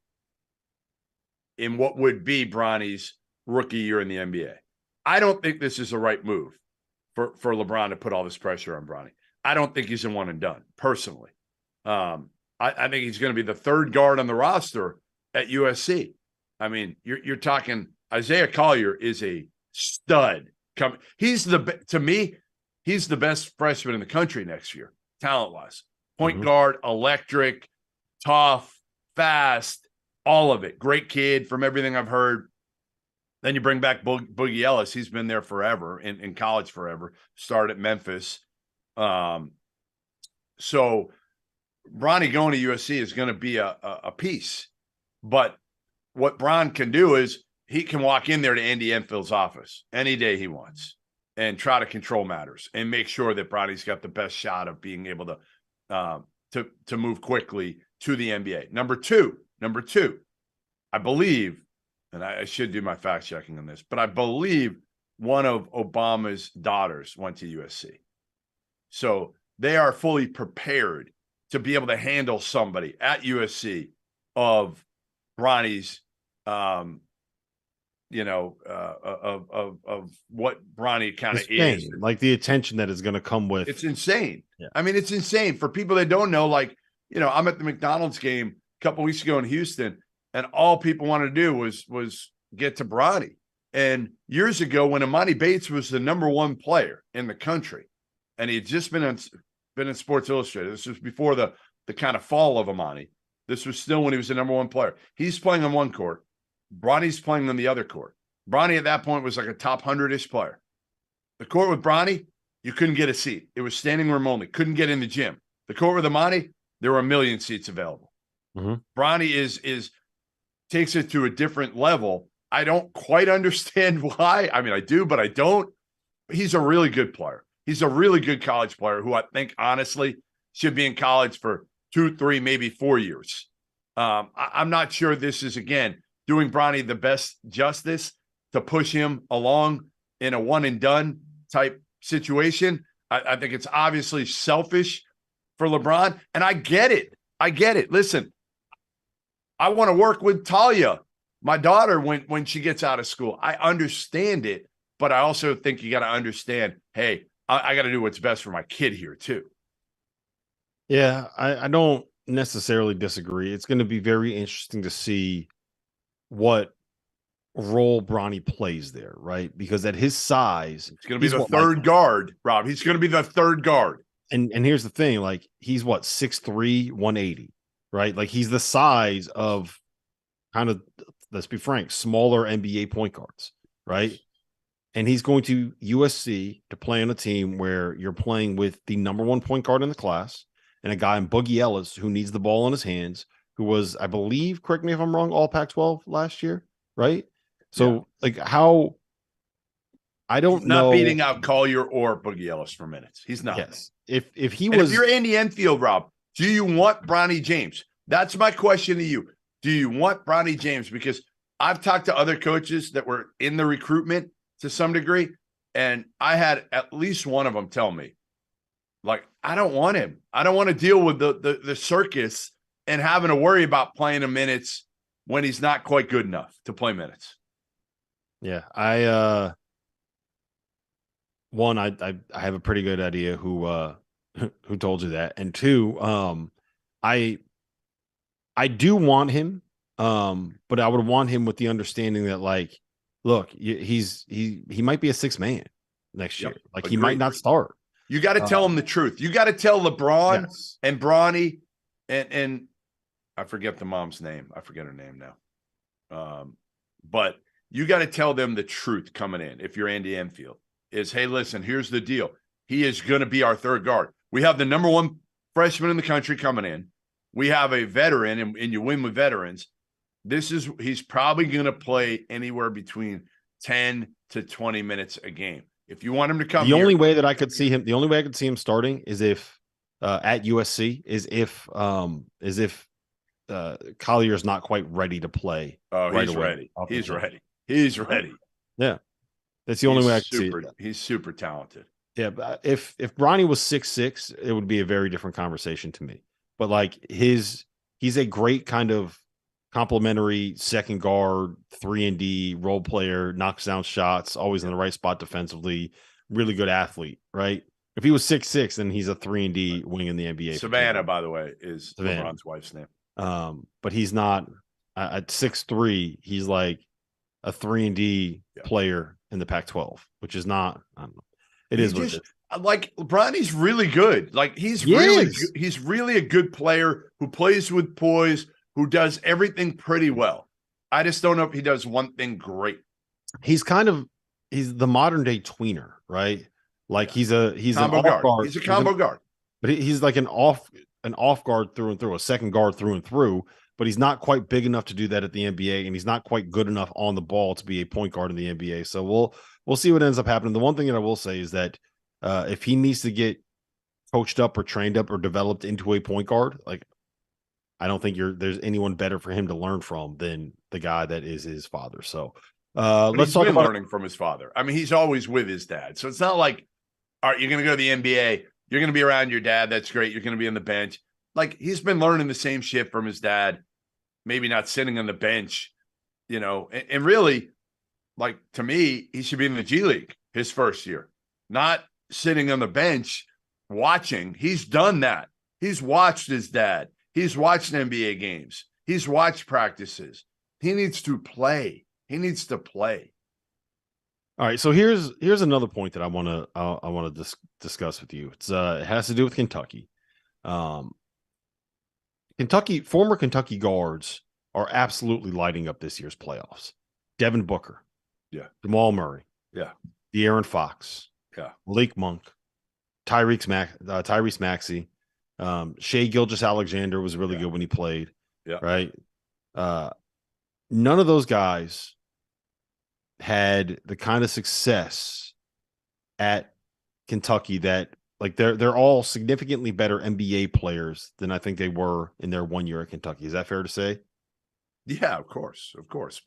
in what would be Bronny's rookie year in the NBA. I don't think this is the right move for LeBron to put all this pressure on Bronny. I don't think he's a one and done, personally. I think he's going to be the 3rd guard on the roster at USC. I mean, you're talking Isaiah Collier is a stud. To me, he's the best freshman in the country next year, talent-wise. Point guard, electric, tough, fast, all of it. Great kid from everything I've heard. Then you bring back Boogie Ellis. He's been there forever, in college forever. Started at Memphis. So Bronny going to USC is going to be a piece. But what Bron can do is he can walk in there to Andy Enfield's office any day he wants and try to control matters and make sure that Bronny's got the best shot of being able to move quickly to the NBA. Number two, I believe, and I should do my fact checking on this, but I believe one of Obama's daughters went to USC. So they are fully prepared to be able to handle somebody at USC of Bronny's, of what Bronny kind of is. Like the attention that is going to come with. It's insane. Yeah. I mean, it's insane for people that don't know. Like, I'm at the McDonald's game a couple weeks ago in Houston, and all people wanted to do was get to Bronny. And years ago, when Imani Bates was the number 1 player in the country, and he had just been in Sports Illustrated. This was before the kind of fall of Imani. This was still when he was the number 1 player. He's playing on one court. Bronny's playing on the other court. Bronny at that point was like a top 100-ish player. The court with Bronny, you couldn't get a seat. It was standing room only. Couldn't get in the gym. The court with Imani, there were 1 million seats available. Bronny is takes it to a different level. I don't quite understand why. I mean, I do, but I don't. He's a really good player. He's a really good college player who I think, honestly, should be in college for 2, 3, maybe 4 years. I'm not sure this is, again, doing Bronny the best justice to push him along in a one-and-done type situation. I think it's obviously selfish for LeBron, and I get it. Listen, I want to work with Talia, my daughter, when she gets out of school. I understand it, but I also think you got to understand, hey, I got to do what's best for my kid here too. Yeah, I don't necessarily disagree. It's going to be very interesting to see what role Bronny plays there, right? Because at his size, it's going to be the 3rd guard, Rob. He's going to be the 3rd guard. And here's the thing, like he's 6'3", 180, right? Like he's the size of kind of, let's be frank, smaller NBA point guards, right? And he's going to USC to play on a team where you're playing with the number 1 point guard in the class and a guy in Boogie Ellis who needs the ball in his hands, who was, I believe, correct me if I'm wrong, all Pac-12 last year, right? So, like, how I don't He's know. Not beating out Collier or Boogie Ellis for minutes. He's not. Yes. If you're Andy Enfield, Rob, do you want Bronny James? That's my question to you. Do you want Bronny James? Because I've talked to other coaches that were in the recruitment to some degree, and I had at least one of them tell me, like, I don't want him. I don't want to deal with the circus and having to worry about playing him minutes when he's not quite good enough to play minutes. Yeah, one, I have a pretty good idea who told you that, and two, I I do want him, but I would want him with the understanding that, like, look, he might be a six man next year. Yep. Like, he might Agreed. not start. You got to tell him the truth. You got to tell LeBron Yes. and Bronny and I forget the mom's name. I forget her name now. But you got to tell them the truth coming in. If you're Andy Enfield, is, hey, listen, here's the deal. He is going to be our third guard. We have the number one freshman in the country coming in. We have a veteran, and you win with veterans. He's probably going to play anywhere between 10 to 20 minutes a game. If you want him to come, The only way that I could see him starting is if at USC is if Collier's not quite ready to play. Oh, right he's away. ready. He's ready. He's ready. Yeah, that's the only way I could see it. He's super talented. Yeah, but if Bronny was 6'6", it would be a very different conversation to me. But like he's a great kind of complimentary second guard, 3-and-D role player, knocks down shots, always in the right spot defensively, really good athlete, right? If he was 6'6", then he's a 3-and-D wing in the NBA. Savannah, by the way, is Savannah. LeBron's wife's name. But he's not at 6'3", he's like a 3-and-D player in the Pac-12, which is not, I don't know. It is what it is. Like, Bronny's really good. Like, he's really a good player who plays with poise, who does everything pretty well. I just don't know if he does one thing great. He's the modern day tweener, right? Like he's an combo guard. He's a combo guard. But he's like an off guard through and through, a second guard through and through, but he's not quite big enough to do that at the NBA, and he's not quite good enough on the ball to be a point guard in the NBA. So we'll see what ends up happening. The one thing that I will say is that if he needs to get coached up or trained up or developed into a point guard, like, I don't think there's anyone better for him to learn from than the guy that is his father. So let's talk about learning from his father. I mean, he's always with his dad. So it's not like, all right, you're going to go to the NBA. You're going to be around your dad. That's great. You're going to be on the bench. Like, he's been learning the same shit from his dad, maybe not sitting on the bench, and really, like, to me, he should be in the G League his first year, not sitting on the bench watching. He's done that. He's watched his dad. He's watched NBA games. He's watched practices. He needs to play. He needs to play. All right, so here's another point that I want to discuss with you. It has to do with Kentucky. Former Kentucky guards are absolutely lighting up this year's playoffs. Devin Booker, Jamal Murray, De'Aaron Fox, Malik Monk, Tyrese Maxey, Shai Gilgeous-Alexander was really good when he played. Right. None of those guys had the kind of success at Kentucky that, like, they're all significantly better NBA players than I think they were in their 1 year at Kentucky. Is that fair to say? Yeah, of course.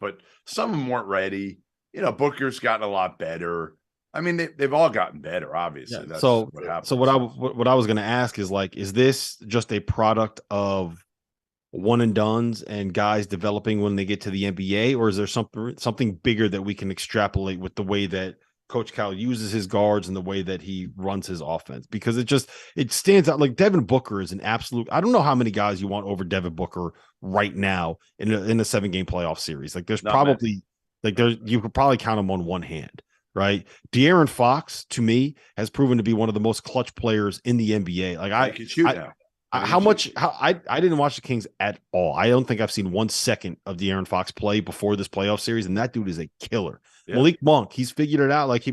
But some of them weren't ready. Booker's gotten a lot better. I mean, they've all gotten better, obviously. That's what happened. So what I was going to ask is, like, is this just a product of one and dones and guys developing when they get to the NBA, or is there something bigger that we can extrapolate with the way that Coach Cal uses his guards and the way that he runs his offense? Because it stands out. Like, Devin Booker is an absolute. I don't know how many guys you want over Devin Booker right now in a 7-game playoff series. Like, there's probably you could probably count them on one hand. Right. De'Aaron Fox, to me, has proven to be one of the most clutch players in the NBA. Like, I can shoot now. I didn't watch the Kings at all. I don't think I've seen 1 second of De'Aaron Fox play before this playoff series, and that dude is a killer. Yeah. Malik Monk, he's figured it out. Like,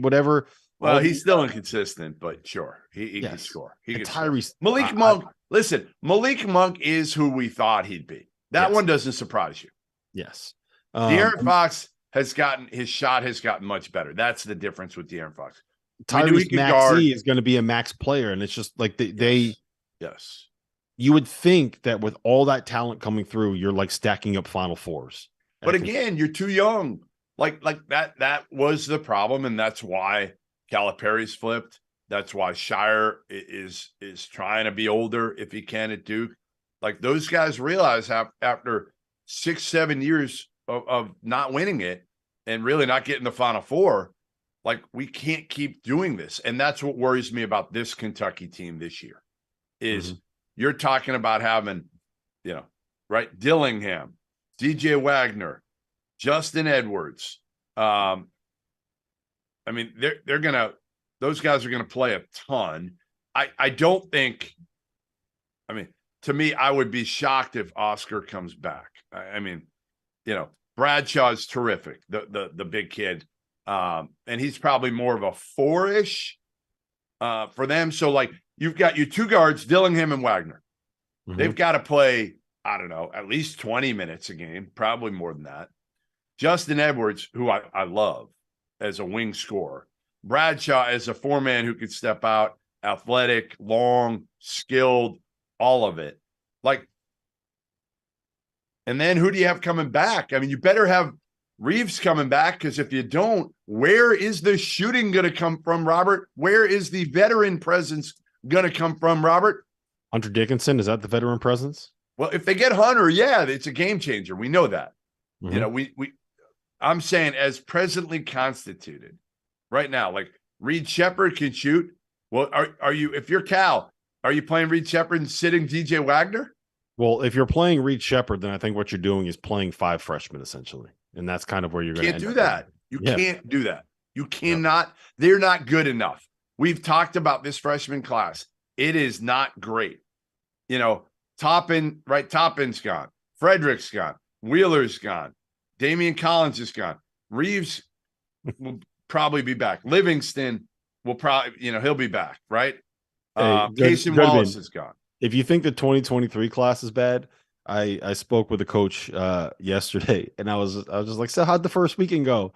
Well, he's still inconsistent, but sure, he can score. He can Tyrese Malik Monk. Listen, Malik Monk is who we thought he'd be. That one doesn't surprise you. Yes, De'Aaron Fox his shot has gotten much better. That's the difference with De'Aaron Fox. Tyrese Maxey is going to be a max player, and it's just like yes. You would think that with all that talent coming through, you're like stacking up Final Fours. But again, you're too young. Like that was the problem, and that's why Calipari's flipped. That's why Shire is trying to be older if he can at Duke. Like, those guys realize after 6-7 years of not winning it and really not getting the Final Four, Like, we can't keep doing this. And that's what worries me about this Kentucky team this year is you're talking about having, right, Dillingham, DJ Wagner, Justin Edwards. I mean, those guys are gonna play a ton. I don't think. I mean, to me, I would be shocked if Oscar comes back. I mean, Bradshaw's terrific, the big kid, and he's probably more of a 4-ish for them. So, like, you've got your two guards, Dillingham and Wagner. They've got to play, I don't know, at least 20 minutes a game, probably more than that. Justin Edwards, who I love as a wing scorer. Bradshaw as a 4-man who could step out, athletic, long, skilled, all of it. Like, and then who do you have coming back? I mean, you better have Reeves coming back, because if you don't, where is the shooting going to come from, Robert? Where is the veteran presence going to come from, Robert? Hunter Dickinson, is that the veteran presence? Well, if they get Hunter, yeah, it's a game changer. We know that. I'm saying as presently constituted right now, like Reed Shepherd can shoot. Well, are you, if you're Cal, are you playing Reed Shepherd and sitting DJ Wagner? Well, if you're playing Reed Shepherd, then I think what you're doing is playing 5 freshmen essentially. And that's kind of where you're going to can't do that. You can't do that. You cannot. They're not good enough. We've talked about this freshman class. It is not great. Toppin's gone. Frederick's gone. Wheeler's gone. Damian Collins is gone. Reeves will probably be back. Livingston will probably, he'll be back, right? Casey Wallace is gone. If you think the 2023 class is bad, I spoke with a coach yesterday, and I was just like, so how'd the first weekend go?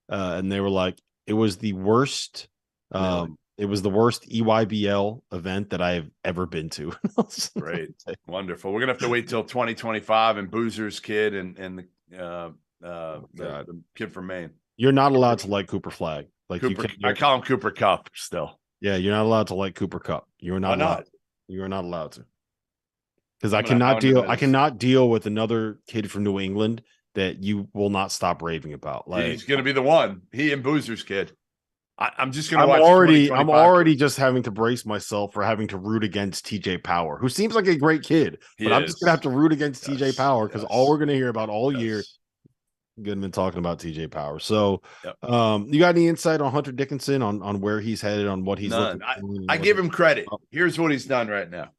And they were like, it was the worst. Really? It was the worst EYBL event that I have ever been to. Great. Wonderful. We're going to have to wait till 2025 and Boozer's kid and the kid from Maine. You're not allowed to like Cooper Flag. Like Cooper, I call him Cooper Cup still. Yeah, you're not allowed to like Cooper Cup. You're not Why allowed. not? You are not allowed to. Because I cannot deal with another kid from New England that you will not stop raving about. Like, he's going to be the one. He and Boozer's kid. I'm just going to watch. I'm already just having to brace myself for having to root against TJ Power, who seems like a great kid, but I'm just going to have to root against TJ Power because all we're going to hear about all year, Goodman talking about TJ Power. So, you got any insight on Hunter Dickinson on where he's headed, on what he's looking for? I give him credit. Here's what he's done right now.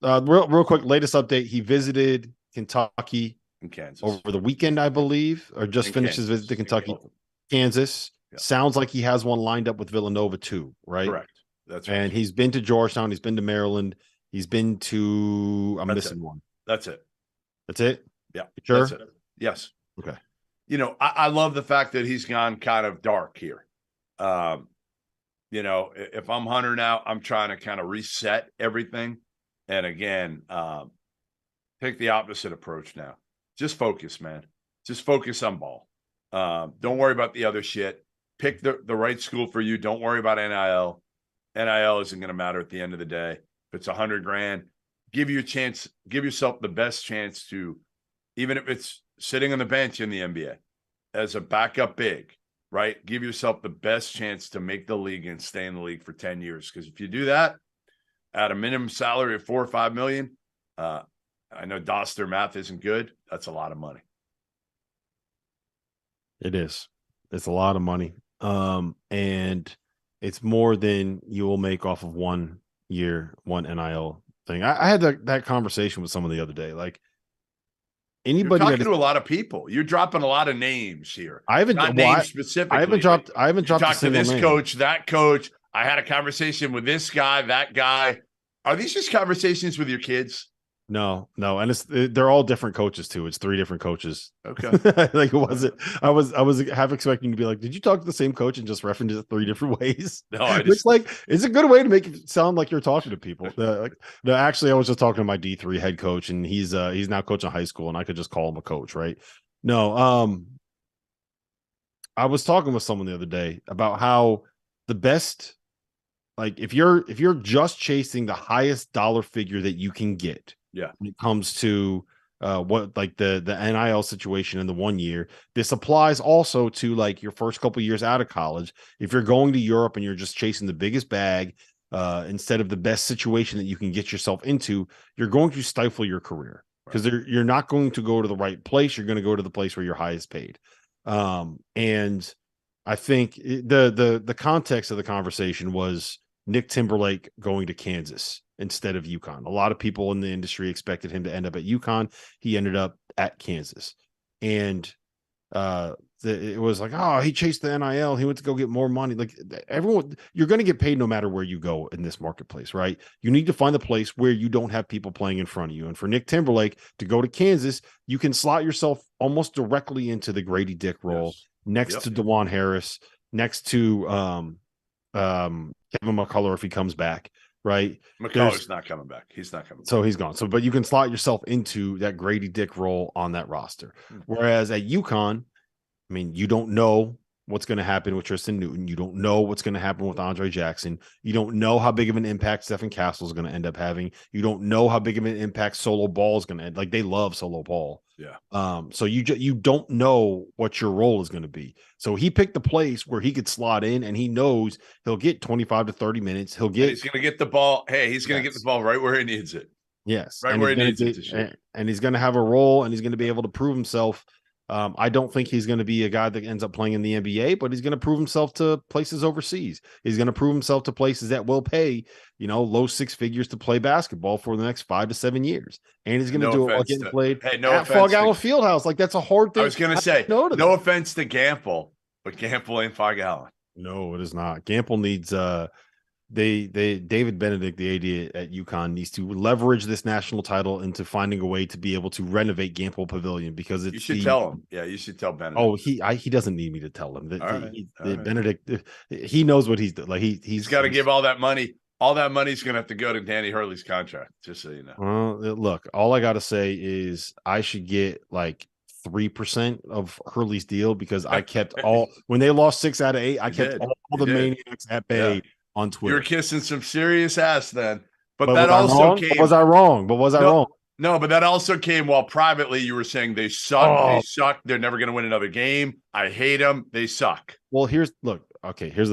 Real quick, latest update. He visited Kentucky and Kansas over the weekend, I believe, or just finished his visit to Kentucky, Kansas. Yeah. Sounds like he has one lined up with Villanova too, right? Correct. That's right. And he's been to Georgetown. He's been to Maryland. He's been to. I'm missing one. That's it. That's it. Yeah. Sure. That's it. Yes. Okay. I love the fact that he's gone kind of dark here. If I'm Hunter now, I'm trying to kind of reset everything. And again, take the opposite approach now. Just focus, man. Just focus on ball. Don't worry about the other shit. Pick the right school for you. Don't worry about NIL. NIL isn't going to matter at the end of the day. If it's $100,000, give you a chance. Give yourself the best chance to, even if it's sitting on the bench in the NBA as a backup big, right? Give yourself the best chance to make the league and stay in the league for 10 years. Because if you do that at a minimum salary of $4 or $5 million, I know Dauster math isn't good. That's a lot of money. It is. It's a lot of money. And it's more than you will make off of 1 year, one NIL thing. I had that conversation with someone the other day. Like, anybody You're talking to a lot of people. You're dropping a lot of names here. I haven't names specifically. I haven't dropped talked to this name. Coach, that coach. I had a conversation with this guy, that guy. Are these just conversations with your kids? No, and they're all different coaches too. It's 3 different coaches. Okay. Like, it wasn't. I was half expecting to be like, did you talk to the same coach and just reference it 3 different ways? No, it's like, it's a good way to make it sound like you're talking to people. No, actually, I was just talking to my D3 head coach, and he's now coaching high school, and I could just call him a coach, right? No, I was talking with someone the other day about how the best, like, if you're just chasing the highest dollar figure that you can get. Yeah. When it comes to what like the NIL situation in the 1 year. This applies also to like your first couple years out of college. If you're going to Europe and you're just chasing the biggest bag instead of the best situation that you can get yourself into, you're going to stifle your career because you're not going to go to the right place. You're going to go to the place where you're highest paid. And I think the context of the conversation was Nick Timberlake going to Kansas instead of UConn. A lot of people in the industry expected him to end up at UConn. He ended up at Kansas. And it was like, oh, he chased the NIL. He went to go get more money. Like everyone, you're going to get paid no matter where you go in this marketplace, right? You need to find a place where you don't have people playing in front of you. And for Nick Timberlake to go to Kansas, you can slot yourself almost directly into the Grady Dick role next to DeJuan Harris, next to Kevin McCullough if he comes back. Right. McCullough's not coming back. He's not coming back. So he's gone. So, but you can slot yourself into that Grady Dick role on that roster. Whereas at UConn, I mean, you don't know what's going to happen with Tristan Newton. You don't know what's going to happen with Andre Jackson. You don't know how big of an impact Stephen Castle is going to end up having. You don't know how big of an impact Solo Ball is going to end. Like they love Solo Ball. Yeah. So you don't know what your role is going to be. So he picked the place where he could slot in, and he knows he'll get 25 to 30 minutes. He's going to get the ball. Hey, he's going to get the ball right where he needs it. Yes, right where he needs it. And he's going to have a role, and he's going to be able to prove himself. I don't think he's going to be a guy that ends up playing in the NBA, but he's going to prove himself to places overseas. He's going to prove himself to places that will pay, low six figures to play basketball for the next 5 to 7 years. And he's going to do it while getting played at Fog Allen Fieldhouse. Like that's a hard thing. I was going to say, no offense to Gamble, but Gamble ain't Fog Allen. No, it is not. Gamble needs David Benedict, the AD at UConn, needs to leverage this national title into finding a way to be able to renovate Gamble Pavilion because it's. You should tell him. Yeah, you should tell Benedict. Oh, he doesn't need me to tell him that. Benedict, he knows what he's doing. Like he's got to give all that money. All that money's going to have to go to Danny Hurley's contract. Just so you know. Look, all I got to say is I should get like 3% of Hurley's deal because I kept all when they lost 6 out of 8. I kept all the maniacs at bay. Yeah. On Twitter. You're kissing some serious ass then. But that also came. Was I wrong? But was I wrong? No, but that also came while privately you were saying they suck. Oh. They suck. They're never going to win another game. I hate them. They suck. Well, here's the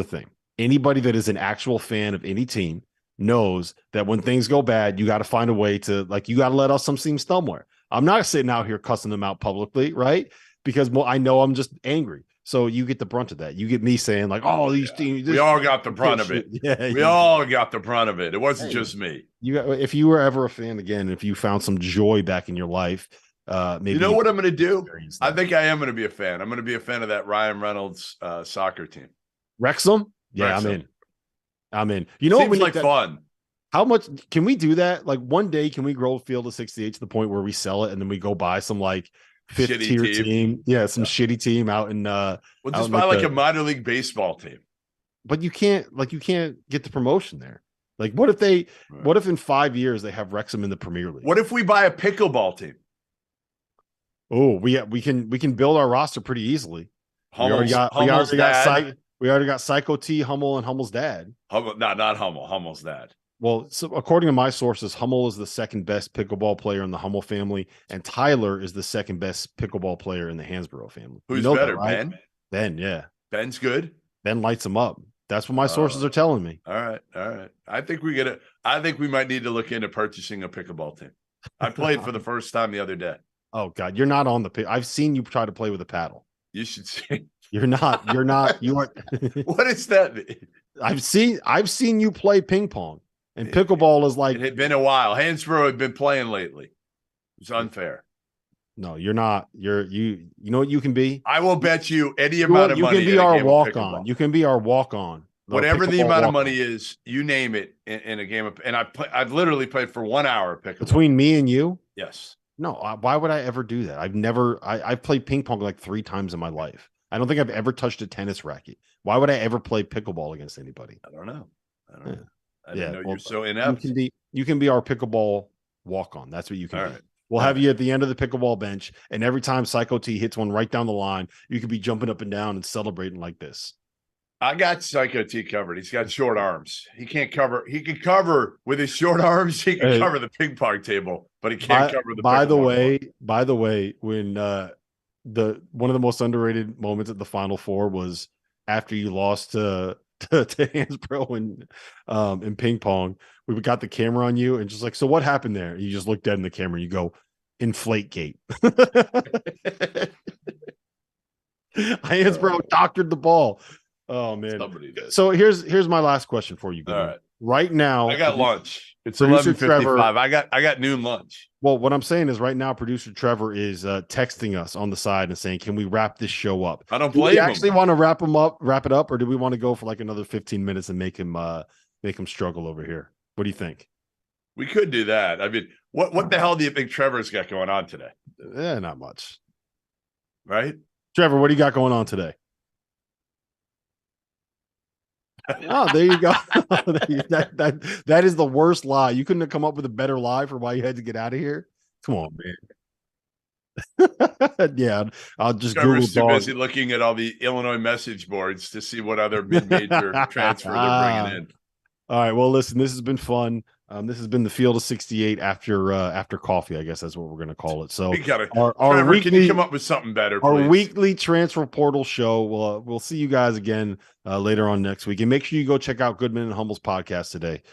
thing. Anybody that is an actual fan of any team knows that when things go bad, you got to find a way to you got to let off some steam somewhere. I'm not sitting out here cussing them out publicly, right? Because I know I'm just angry. So you get the brunt of that. You get me saying like, "Oh, these teams." We all got the brunt of it. Yeah, we all got the brunt of it. It wasn't just me. If you were ever a fan again, if you found some joy back in your life, maybe you know what I'm going to do. I think I am going to be a fan. I'm going to be a fan of that Ryan Reynolds soccer team. Wrexham? Yeah, Wrexham. I'm in. You know, seems like fun. How much can we do that? Like one day, can we grow Field of 68 to the point where we sell it and then we go buy some like 5th tier team. Yeah, some shitty team out in we'll just buy like a minor league baseball team. But you can't get the promotion there. Like what if in 5 years they have Wrexham in the Premier League? What if we buy a pickleball team? Oh, we can build our roster pretty easily. We already got Psycho T, Hummel, and Hummel's dad. Not Hummel, Hummel's dad. Well, so according to my sources, Hummel is the second best pickleball player in the Hummel family, and Tyler is the second best pickleball player in the Hansborough family. Who's better, that, right? Ben? Ben, yeah. Ben's good. Ben lights him up. That's what my sources are telling me. All right. I think we might need to look into purchasing a pickleball team. I played for the first time the other day. Oh God, you're not on the I've seen you try to play with a paddle. You should see. You are. What is that? I've seen you play ping pong. And pickleball is like it had been a while. Hansborough had been playing lately. It's unfair. No, you're not. You know what you can be? I will bet you any amount of money. You can be our walk-on. You can be our walk-on. Whatever the amount of money is, you name it in a game of, and I've literally played for 1 hour of pickleball. Between me and you? Yes. No, why would I ever do that? I've played ping pong like 3 times in my life. I don't think I've ever touched a tennis racket. Why would I ever play pickleball against anybody? I don't know. Yeah. I didn't know you're so inept. You can be our pickleball walk-on. That's what you can be. Right. We'll have you at the end of the pickleball bench, and every time Psycho T hits one right down the line, you could be jumping up and down and celebrating like this. I got Psycho T covered. He's got short arms. He can't cover. He can cover with his short arms. He can cover the ping pong table, but he can't cover the. By the way, when the one of the most underrated moments at the Final Four was after you lost to Hansbrough in ping pong, we got the camera on you and just like, so what happened there? You just look dead in the camera and you go, inflate gate. Hansbrough doctored the ball. Oh man. So here's my last question for you. All right. Right now, I got lunch. It's 11:55. I got noon lunch. Well, what I'm saying is right now, producer Trevor is texting us on the side and saying, "Can we wrap this show up?" I don't blame him. Do we actually want to wrap it up, or do we want to go for like another 15 minutes and make him struggle over here? What do you think? We could do that. I mean, what the hell do you think Trevor's got going on today? Not much. Right? Trevor, what do you got going on today? Oh, there you go. that is the worst lie. You couldn't have come up with a better lie for why you had to get out of here. Come on, man. Yeah, I'll just Trevor's too busy looking at all the Illinois message boards to see what other mid-major transfer they're bringing in. All right. Well, listen, this has been fun. This has been the Field of 68 after coffee, I guess that's what we're going to call it. So our weekly, can you come up with something better, please? Our weekly transfer portal show. We'll see you guys again later on next week. And make sure you go check out Goodman and Hummels podcast today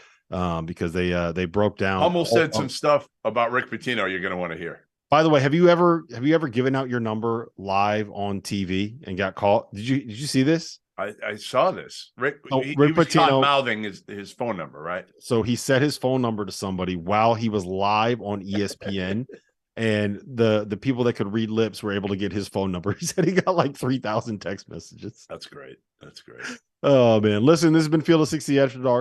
because they broke down. Hummel said some stuff about Rick Pitino you're going to want to hear. By the way, have you ever given out your number live on TV and got caught? Did you see this? I saw this. Rick Pitino was mouthing his phone number, right? So he set his phone number to somebody while he was live on ESPN, and the people that could read lips were able to get his phone number. He said he got like 3,000 text messages. That's great. That's great. Oh man, listen, this has been Field of 60 After Dark.